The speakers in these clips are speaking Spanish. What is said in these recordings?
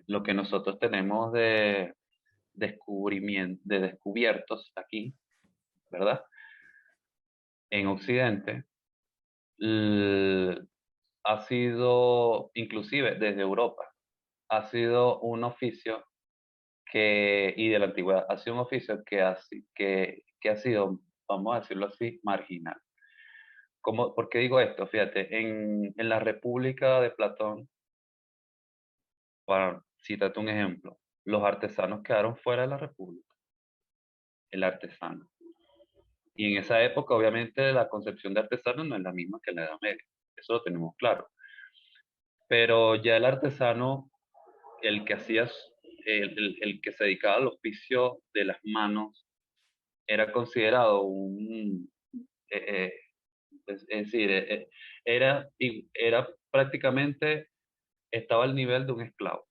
lo que nosotros tenemos de descubrimiento, de descubiertos aquí, ¿verdad? En Occidente, l- ha sido, inclusive desde Europa, ha sido un oficio y de la antigüedad, ha sido un oficio que ha sido, vamos a decirlo así, marginal. ¿Por qué digo esto? Fíjate, en la República de Platón, para citarte un ejemplo, los artesanos quedaron fuera de la República, el artesano. Y en esa época, obviamente, la concepción de artesano no es la misma que en la Edad Media, eso lo tenemos claro. Pero ya el artesano, el que hacía, el que se dedicaba al oficio de las manos, era considerado eh, eh, es decir, era prácticamente, estaba al nivel de un esclavo,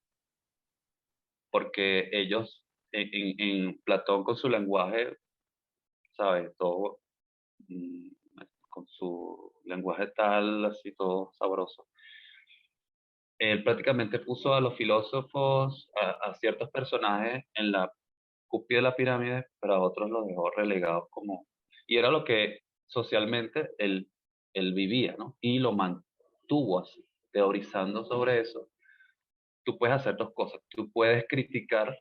porque ellos, en Platón con su lenguaje, ¿sabes? Todo, mm, con su lenguaje tal, así todo sabroso. Él prácticamente puso a los filósofos, a ciertos personajes en la cúspide de la pirámide, pero a otros los dejó relegados como... Y era lo que socialmente él vivía, ¿no? Y lo mantuvo así, teorizando sobre eso. Tú puedes hacer dos cosas. Tú puedes criticar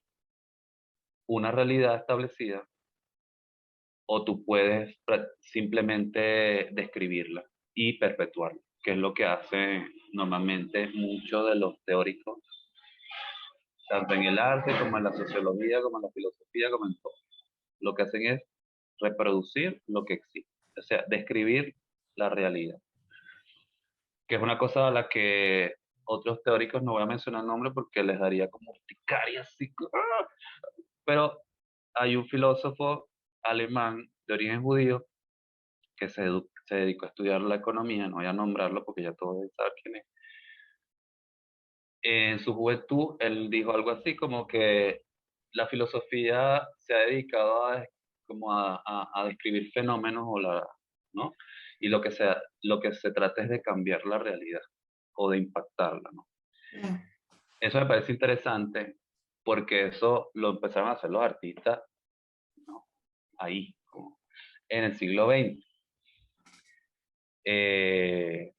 una realidad establecida o tú puedes simplemente describirla y perpetuarla, que es lo que hacen normalmente muchos de los teóricos, tanto en el arte como en la sociología, como en la filosofía, como en todo. Lo que hacen es reproducir lo que existe, o sea, describir la realidad, que es una cosa a la que otros teóricos, no voy a mencionar nombres porque les daría como urticaria, así, pero hay un filósofo alemán de origen judío que se dedicó a estudiar la economía, no voy a nombrarlo porque ya todos saben quién es. En su juventud, él dijo algo así como que la filosofía se ha dedicado como a describir fenómenos ¿no? Y lo que se trata es de cambiar la realidad o de impactarla, ¿no? Mm. Eso me parece interesante porque eso lo empezaron a hacer los artistas, ¿no? Ahí, como en el siglo XX. Eh,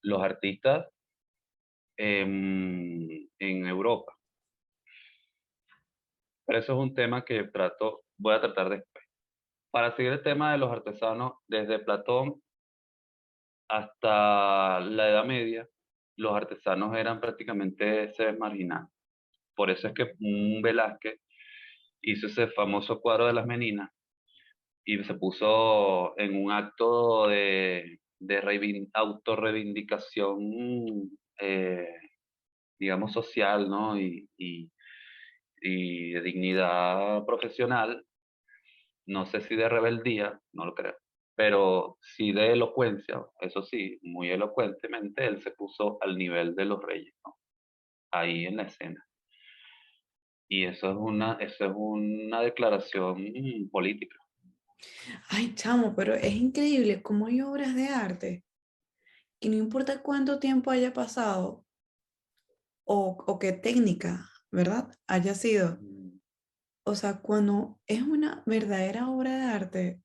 los artistas en Europa. Pero eso es un tema que voy a tratar después. Para seguir el tema de los artesanos, desde Platón hasta la Edad Media, los artesanos eran prácticamente seres marginados. Por eso es que un Velázquez hizo ese famoso cuadro de las Meninas y se puso en un acto de autorreivindicación, eh, digamos, social, ¿no? Y de dignidad profesional, no sé si de rebeldía, no lo creo, pero sí de elocuencia, eso sí, muy elocuentemente él se puso al nivel de los reyes, ¿no? Ahí en la escena. Y eso es una declaración política. Ay, chamo, pero es increíble cómo hay obras de arte que no importa cuánto tiempo haya pasado o qué técnica, ¿verdad? Haya sido. Mm, O sea, cuando es una verdadera obra de arte,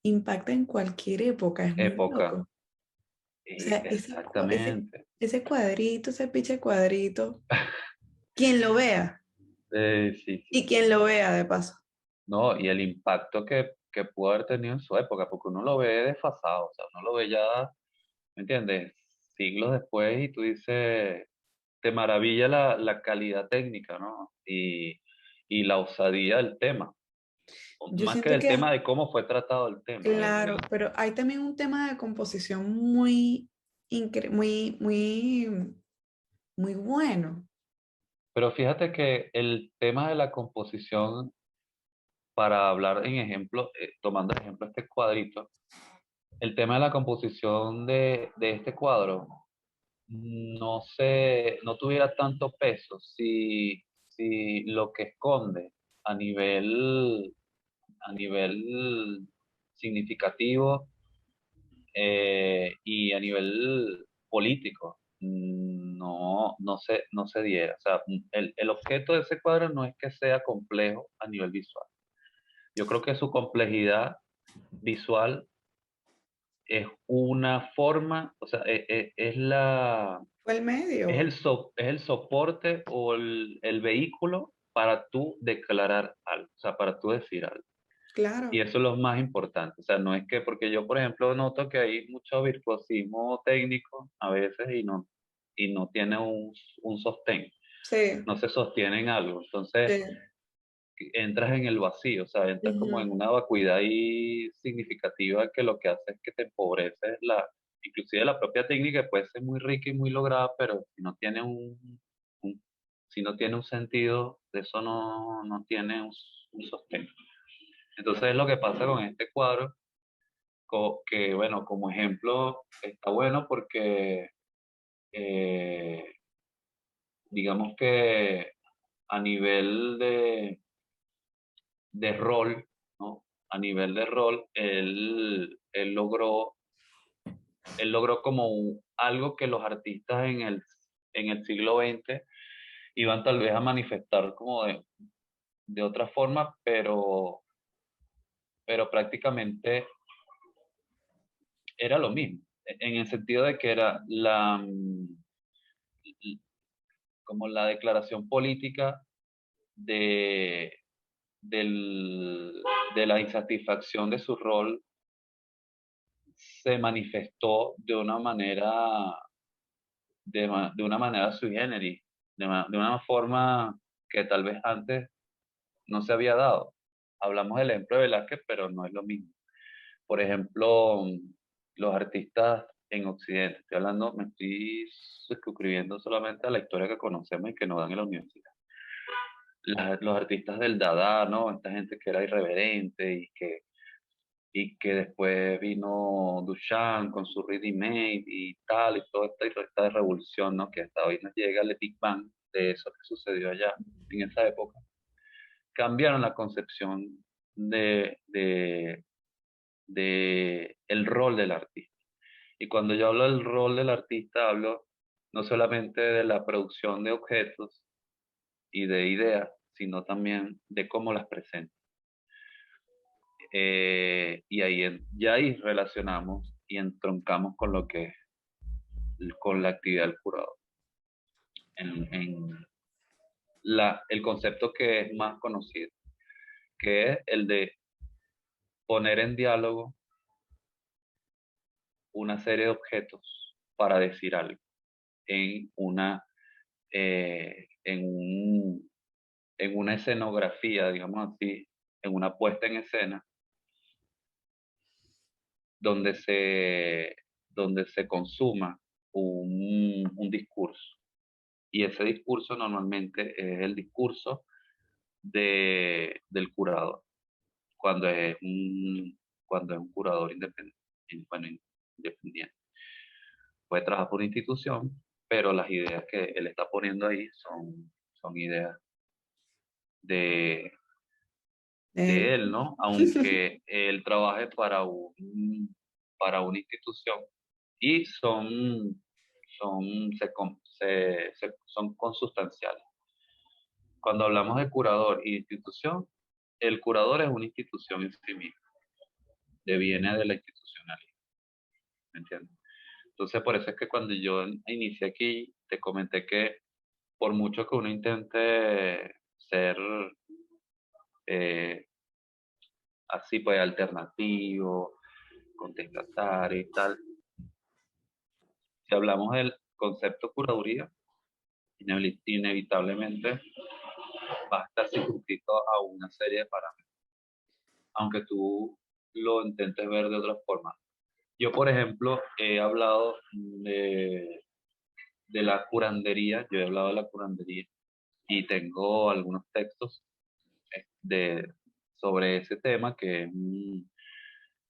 impacta en cualquier época, es muy época, loco. O sea, exactamente. ese cuadrito, ese pinche cuadrito, quien lo vea Sí, sí, y sí. quien lo vea de paso. No, y el impacto que pudo haber tenido en su época, porque uno lo ve desfasado, o sea, uno lo ve ya, ¿me entiendes? Siglos después y tú dices, te maravilla la calidad técnica, ¿no? Y la osadía del tema, Yo más que siento del tema que, de cómo fue tratado el tema. claro, pero hay también un tema de composición muy, muy bueno. Pero fíjate que el tema de la composición, para hablar en ejemplo, tomando de ejemplo este cuadrito, el tema de la composición de este cuadro no tuviera tanto peso si lo que esconde a a nivel significativo y a nivel político, no se diera. O sea, el objeto de ese cuadro no es que sea complejo a nivel visual. Yo creo que su complejidad visual es una forma, o sea, Fue el medio, es el soporte o el vehículo para tú declarar algo, o sea, para tú decir algo. Y claro. eso es lo más importante. O sea, no es que, porque yo, por ejemplo, noto que hay mucho virtuosismo técnico a veces y no tiene un sostén, Sí, no se sostiene en algo. Entonces, sí. entras en el vacío, o sea, entras como en Ujú. una vacuidad ahí significativa que lo que hace es que te empobrece inclusive la propia técnica que puede ser muy rica y muy lograda, pero si no tiene un- si no tiene un sentido, eso no tiene un sostén. Entonces es lo que pasa con este cuadro, que bueno, como ejemplo está bueno porque eh, digamos que a nivel de rol, ¿no? A nivel de rol, él logró como algo que los artistas en el siglo XX iban tal vez a manifestar como de otra forma, pero prácticamente era lo mismo, en el sentido de que era como la declaración política de, de la insatisfacción de su rol se manifestó de una manera sui generis, de una forma que tal vez antes no se había dado. Hablamos del ejemplo de Velázquez, pero no es lo mismo. Por ejemplo, los artistas en Occidente, estoy hablando, me estoy suscribiendo solamente a la historia que conocemos y que nos dan en la universidad. Los artistas del Dada, ¿no? Esta gente que era irreverente y que después vino Duchamp con su Ready Made y tal, y toda esta revolución, ¿no? Que hasta hoy nos llega el Big Bang de eso que sucedió allá en esa época. Cambiaron la concepción de el rol del artista. Y cuando yo hablo del rol del artista, hablo no solamente de la producción de objetos y de ideas, sino también de cómo las presenta. Y ahí, ya ahí relacionamos y entroncamos con lo que con la actividad del curador. En el concepto que es más conocido, que es el de poner en diálogo una serie de objetos para decir algo en en en una escenografía, digamos así, en una puesta en escena, donde donde se consuma un discurso. Y ese discurso normalmente es el discurso del curador, cuando es cuando es un curador independiente, bueno, independiente. Puede trabajar por una institución, pero las ideas que él está poniendo ahí son ideas de, Él. de él, ¿no? Aunque él trabaje para una institución y son consustanciales. Cuando hablamos de curador y institución, el curador es una institución en sí misma, deviene de la institucionalidad, ¿me entiendes? Entonces, por eso es que cuando yo inicié aquí, te comenté que por mucho que uno intente ser eh, así, pues alternativo, contestatario y tal, si hablamos del concepto curaduría, inevitablemente va a estar circunscrito a una serie de parámetros, aunque tú lo intentes ver de otra forma. Yo, por ejemplo, he hablado de la curandería, yo he hablado de la curandería y tengo algunos textos de, sobre ese tema que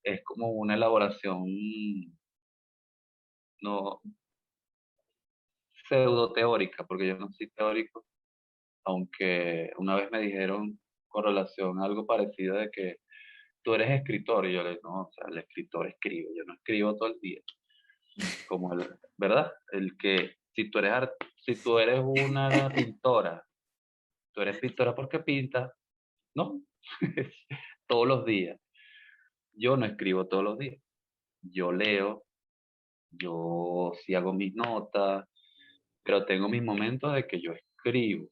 es como una elaboración no pseudo teórica, porque yo no soy teórico, aunque una vez me dijeron con relación a algo parecido de que tú eres escritor, y yo le digo, no, o sea, el escritor escribe, yo no escribo todo el día, como el, ¿verdad? El que Si tú eres una pintora, tú eres pintora porque pintas, ¿no? Todos los días. Yo no escribo todos los días. Yo leo, yo sí hago mis notas, pero tengo mis momentos de que yo escribo.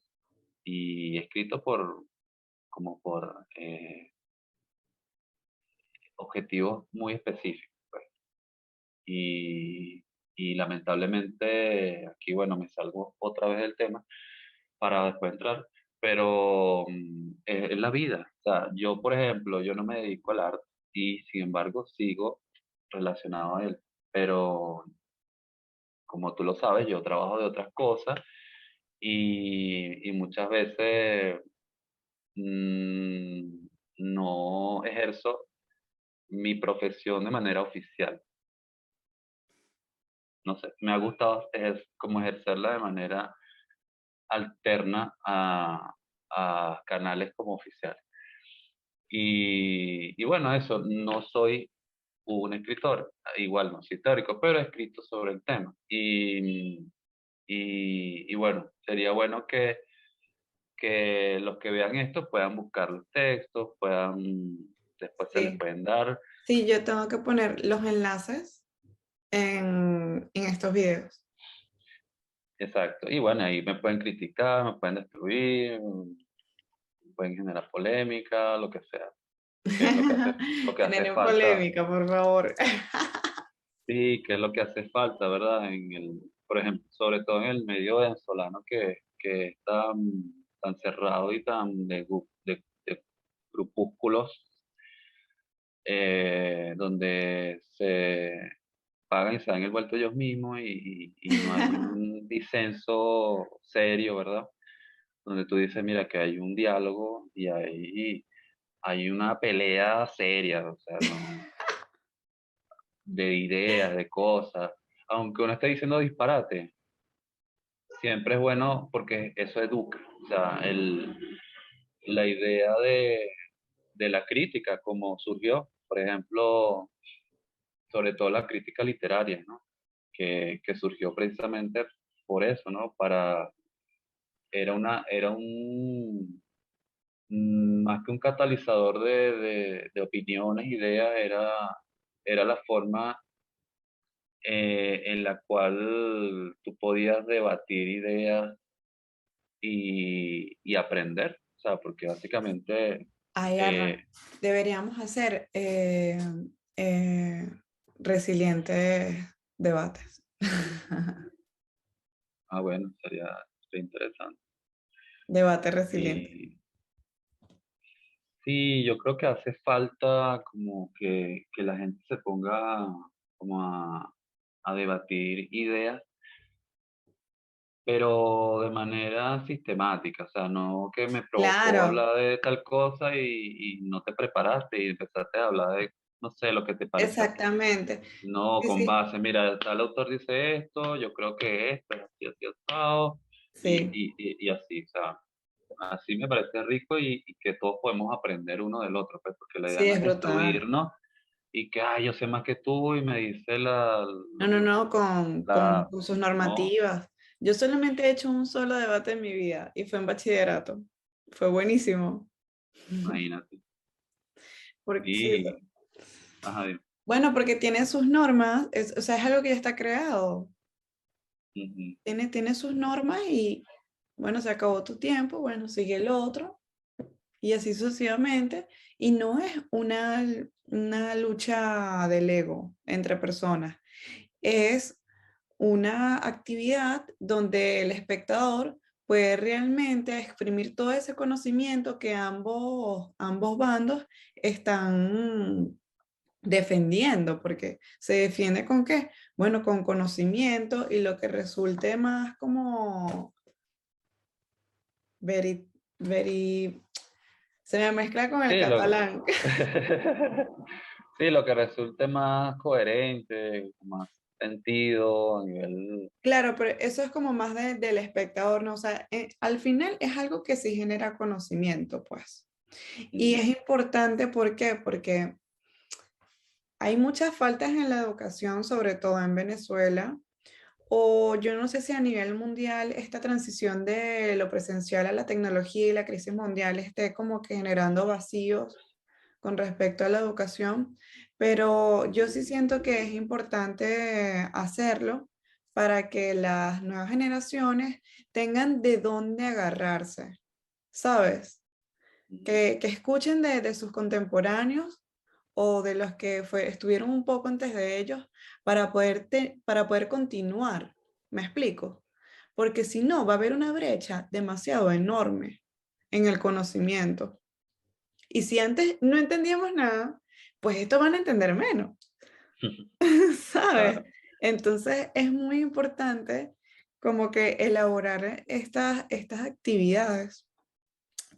Y he escrito como por objetivos muy específicos, pues. Y, y lamentablemente aquí, bueno, me salgo otra vez del tema para después entrar, pero es la vida. O sea, yo, por ejemplo, yo no me dedico al arte y sin embargo sigo relacionado a él, pero como tú lo sabes, yo trabajo de otras cosas y muchas veces no ejerzo mi profesión de manera oficial. No sé, me ha gustado como ejercerla de manera alterna a canales como oficiales. Y bueno, eso, no soy un escritor, igual no soy teórico, pero he escrito sobre el tema. Y bueno, sería bueno que los que vean esto puedan buscar los textos, después se les Sí, pueden dar. sí, yo tengo que poner los enlaces en estos videos. Exacto. Y bueno, ahí me pueden criticar, me pueden destruir, pueden generar polémica, lo que sea, que es lo que hace Generen falta. polémica, por favor. Sí, que es lo que hace falta, ¿verdad? Por ejemplo, sobre todo en el medio venezolano que es tan cerrado y tan de grupúsculos, donde se pagan y se dan el vuelto ellos mismos y no hay un disenso serio, ¿verdad? Donde tú dices, mira, que hay un diálogo y hay una pelea seria, o sea, no, de ideas, de cosas, aunque uno esté diciendo disparate, siempre es bueno porque eso educa, o sea, la idea de la crítica, como surgió, por ejemplo, sobre todo la crítica literaria, ¿no? Que surgió precisamente por eso, ¿no? Era más que un catalizador de opiniones, ideas, era la forma en la cual tú podías debatir ideas y aprender. O sea, porque básicamente, Ay, eh, Arnold, deberíamos hacer eh, resilientes debates. bueno, sería interesante. Debate resiliente. Y sí, yo creo que hace falta como que la gente se ponga como a debatir ideas, pero de manera sistemática, o sea, no que me provocó Claro, hablar de tal cosa y no te preparaste y empezaste a hablar de, no sé, lo que te parece a ti. exactamente. No Sí, con sí, base, mira, tal autor dice esto, yo creo que esto es así, así, asado, sí, y así, o sea, así me parece rico y que todos podemos aprender uno del otro, pues, porque la idea sí, no es es brutal. destruirnos y que, yo sé más que tú y me dice No, no, no, la, con sus no, normativas. Yo solamente he hecho un solo debate en mi vida y fue en bachillerato. Fue buenísimo. imagínate. Sí, Y, ajá, bueno, porque tiene sus normas, o sea, es algo que ya está creado. ujú. Tiene sus normas y, bueno, se acabó tu tiempo, bueno, sigue el otro y así sucesivamente. Y no es una lucha del ego entre personas, es una actividad donde el espectador puede realmente exprimir todo ese conocimiento que ambos bandos están defendiendo, porque se defiende con qué? Bueno, con conocimiento y lo que resulte más como veri, se me mezcla con el Sí, catalán. sí, lo que resulte más coherente, con más sentido a nivel. Claro, pero eso es como más del espectador, ¿no? O sea, al final es algo que sí genera conocimiento, pues. Y es Ujú, importante, ¿por qué? Porque hay muchas faltas en la educación, sobre todo en Venezuela, O yo no sé si a nivel mundial esta transición de lo presencial a la tecnología y la crisis mundial esté como que generando vacíos con respecto a la educación, pero yo sí siento que es importante hacerlo para que las nuevas generaciones tengan de dónde agarrarse, ¿sabes? Ujú, Que escuchen de sus contemporáneos o de los que estuvieron un poco antes de ellos para poder continuar. ¿Me explico? Porque si no, va a haber una brecha demasiado enorme en el conocimiento. Y si antes no entendíamos nada, pues esto van a entender menos, ¿sabes? claro. Entonces es muy importante como que elaborar estas actividades.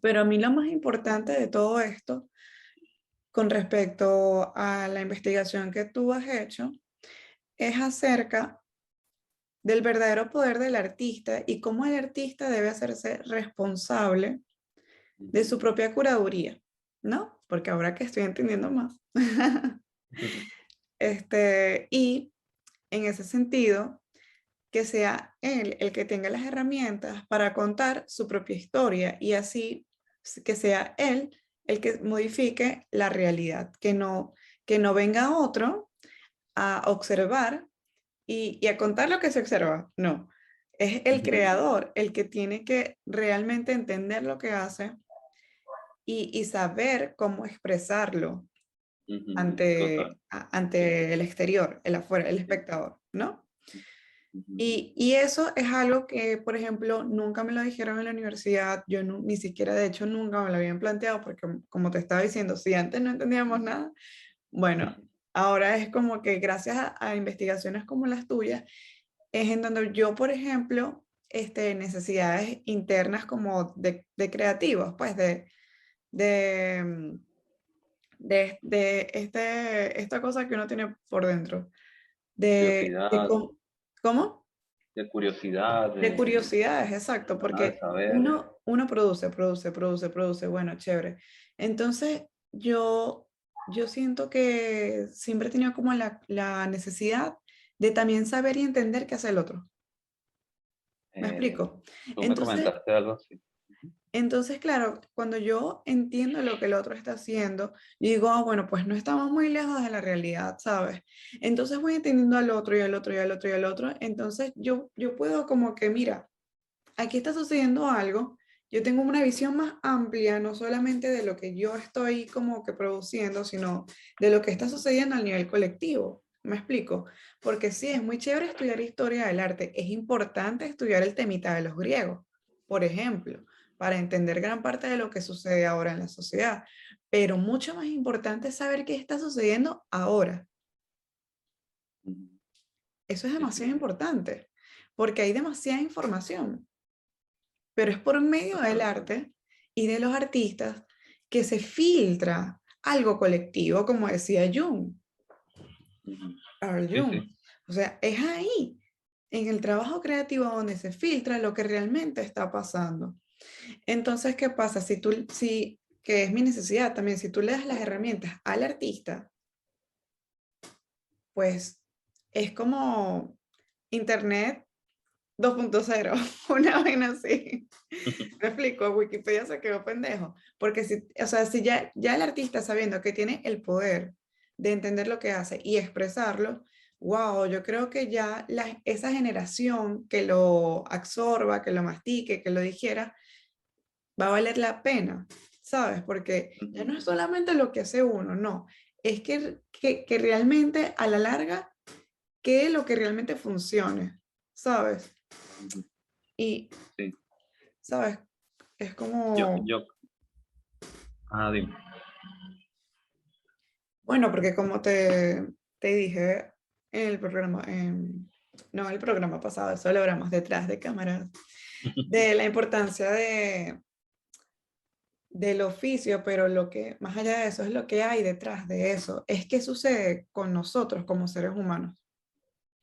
Pero a mí lo más importante de todo esto, con respecto a la investigación que tú has hecho, es acerca del verdadero poder del artista y cómo el artista debe hacerse responsable de Ujú, su propia curaduría, ¿no? Porque ahora que estoy entendiendo más. ujú, Y en ese sentido, que sea él el que tenga las herramientas para contar su propia historia y así que sea él el que modifique la realidad, que no venga otro a observar y a contar lo que se observa, no. Es el ujú, creador el que tiene que realmente entender lo que hace y saber cómo expresarlo ujú, ante, total. Sí, ante el exterior, el afuera, el sí. espectador, ¿no? Ujú, Y eso es algo que, por ejemplo, nunca me lo dijeron en la universidad, yo ni siquiera, de hecho, nunca me lo habían planteado, porque como te estaba diciendo, si antes no entendíamos nada, bueno, ahora es como que gracias a investigaciones como las tuyas, es en donde yo, por ejemplo, necesidades internas como de creativos, pues de, mm, esta cosa que uno tiene por dentro, de curiosidad, ¿cómo? de curiosidad, De curiosidades, exacto, de porque saber. uno produce, bueno, chévere. Entonces, yo siento que siempre he tenido como la necesidad de también saber y entender qué hace el otro. ¿Me eh, explico? Tú me Entonces, comentaste algo así. Ujú, entonces, claro, cuando yo entiendo lo que el otro está haciendo, yo digo, ah, bueno, pues no estamos muy lejos de la realidad, ¿sabes? Entonces voy entendiendo al otro y al otro y al otro y al otro. Entonces yo puedo como que, mira, aquí está sucediendo algo, yo tengo una visión más amplia, no solamente de lo que yo estoy como que produciendo, sino de lo que está sucediendo a nivel colectivo. ¿Me explico? Porque sí, es muy chévere estudiar historia del arte, es importante estudiar el temita de los griegos, por ejemplo, para entender gran parte de lo que sucede ahora en la sociedad, pero mucho más importante es saber qué está sucediendo ahora. ujú. Eso es Sí, sí, demasiado sí, importante, porque hay demasiada información, pero es por medio del total. arte y de los artistas que se filtra algo colectivo, como decía Jung, Ujú. Carl Sí, Jung. sí. O sea, es ahí, en el trabajo creativo, donde se filtra lo que realmente está pasando. Entonces, ¿qué pasa? Que es mi necesidad también, si tú le das las herramientas al artista, pues es como Internet 2.0, una vaina así. Me explico, Wikipedia se quedó pendejo, porque si, o sea, si ya el artista sabiendo que tiene el poder de entender lo que hace y expresarlo, wow, yo creo que ya esa generación que lo absorba, que lo mastique, que lo dijera, va a valer la pena, ¿sabes? Porque ya Ujú, no es solamente lo que hace uno, no, es que realmente a la larga quede lo que realmente funcione, ¿sabes? ujú. Y, Sí. ¿sabes? Es Yo, como... yo, dime. Bueno, porque como te dije en el programa, no el programa pasado, eso lo hablamos detrás de cámaras, de la importancia del oficio, pero lo que, más allá de eso, es lo que hay detrás de eso, es qué sucede con nosotros como seres humanos.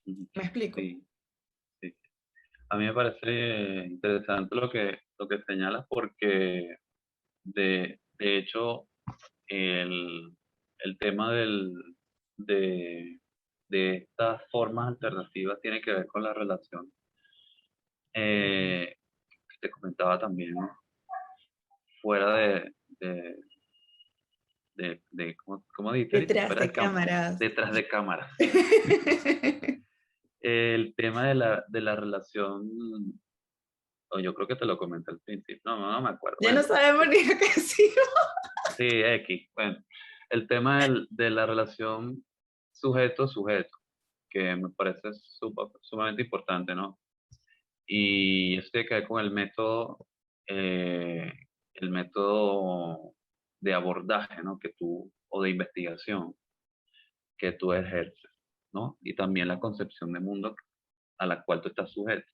Ujú. ¿Me explico? Sí, sí. A mí me parece interesante lo que señalas porque de hecho el tema de, de estas formas alternativas tiene que ver con la relación que te comentaba también, ¿no? Fuera ¿cómo dijiste? Detrás Fuera de de cámara, cámaras. detrás de cámaras. El tema de la relación, o yo creo que te lo comenté al principio, no me acuerdo. Ya no Bueno, sabemos ni a qué decimos. sí, X. Bueno, el tema de la relación sujeto-sujeto, que me parece sumamente importante, ¿no? Y eso tiene que ver con eh, el método de abordaje, ¿no? O de investigación que tú ejerces, ¿no? Y también la concepción de mundo a la cual tú estás sujeto.